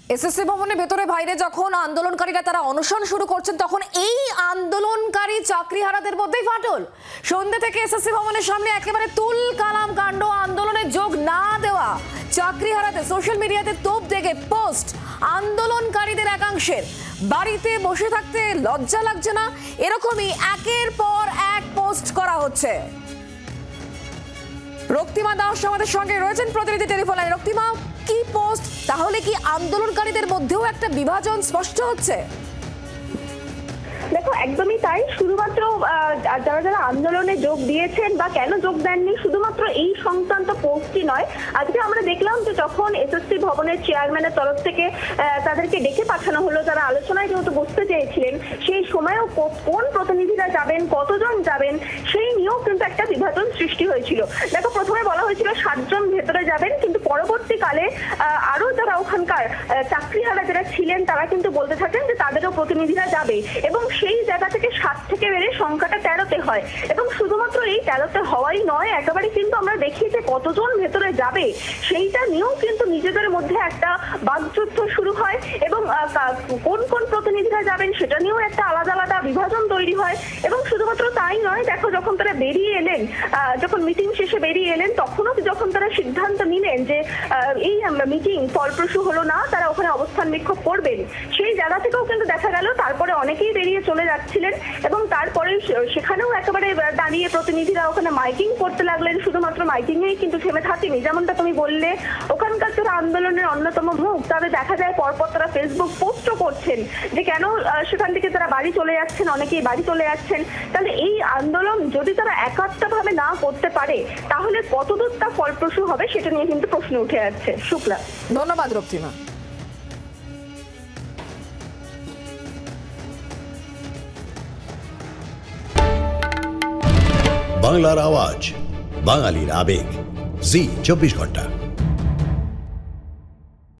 SSC ভবনের ভেতরে বাইরে যখন আন্দোলনকারীরা তারা অনশন শুরু করছেন, তখন এই আন্দোলনকারী চাকরিহারাদের মধ্যেই ফাটল। সন্ধ্যা থেকে এসএসসি ভবনের সামনে একেবারে তুল কালাম কাণ্ড। আন্দোলনে যোগ না দেওয়া চাকরিহারাদের সোশ্যাল মিডিয়াতে তোপ দেগে পোস্ট। আন্দোলনকারীদের একাংশের বাড়িতে বসে থাকতে লজ্জা লাগছে না, এরকমই একের পর এক পোস্ট করা হচ্ছে। রক্তিমা দাস আমাদের সঙ্গে রয়েছেন প্রতিনিধি টেলিফোন লাইনে। রক্তিমা, কি পোস্ট? তাহলে কি আন্দোলনকারীদের মধ্যেও একটা বিভাজন স্পষ্ট হচ্ছে? দেখো, একদমই তাই। শুধুমাত্র যারা যারা আন্দোলনে যোগ দিয়েছেন বা কেন যোগ দেননি শুধুমাত্র এই সংক্রান্ত পোস্টই নয়। আজকে আমরা দেখলাম যে যখন এসএসসি ভবনের চেয়ারম্যানের তরফ থেকে তাদেরকে ডেকে পাঠানো হলো, তারা আলোচনায় যেহেতু বসতে চেয়েছিলেন, সেই সময়েও কোন প্রতিনিধিরা যাবেন, কতজন যাবেন, সেই নিয়েও কিন্তু একটা বিভাজন সৃষ্টি হয়েছিল। দেখো, প্রথমে বলা হয়েছিল 7 জন ভেতরে যাবেন, কিন্তু পরবর্তীকালে আরো যারা ওখানকার চাকরিহারা যারা ছিলেন তারা কিন্তু বলতে থাকেন যে তাদেরও প্রতিনিধিরা যাবে, এবং সেই জায়গা থেকে 7 থেকে বেড়ে সংখ্যাটা 13তে হয়। এবং শুধুমাত্র এই 13তে হওয়াই নয়, একেবারে কিন্তু আমরা দেখি যে কতজন ভেতরে যাবে সেইটা নিয়েও কিন্তু নিজেদের মধ্যে একটা বাকযুদ্ধ শুরু হয়, এবং কোন কোন প্রতিনিধিরা যাবেন সেটা নিয়েও একটা আলাদা আলাদা বিভাজন তৈরি হয়। এবং শুধুমাত্র তাই নয়, দেখো, যখন তারা বেরিয়ে এলেন, যখন মিটিং শেষে বেরিয়ে এলেন, তখনও যখন তারা সিদ্ধান্ত নিলেন যে এই মিটিং ফলপ্রসূ হলো না, তারা ওখানে অবস্থান বিক্ষোভ করবেন, সেই জায়গা থেকেও কিন্তু দেখা গেল তারপরে অনেকেই বেরিয়ে চলে যাচ্ছিলেন। এবং তারপরে সেখানেও একেবারে দাঁড়িয়ে প্রতিনিধিরা ওখানে মাইকিং করতে লাগলেন। শুধুমাত্র মাইকিং এই কিন্তু থেমে থাকেনি, যেমনটা তুমি বললে, ওখানকার যারা আন্দোলনের অন্যতম মুখ, তাদের দেখা যায় পরপর তারা ফেসবুক পোস্টও করছেন যে কেন সেখান থেকে তারা বাড়ি চলে যাচ্ছেন, অনেকেই বাড়ি চলে যাচ্ছেন। তাহলে এই আন্দোলন যদি তারা একাত্মভাবে না করতে পারে তাহলে কতদূর তা ফলপ্রসূ হবে সেটা নিয়ে কিন্তু প্রশ্ন উঠে যাচ্ছে। শুক্লা, ধন্যবাদ রক্তিমা। বাংলার আওয়াজ, বাঙালির আবেগ, জি 24 ঘন্টা।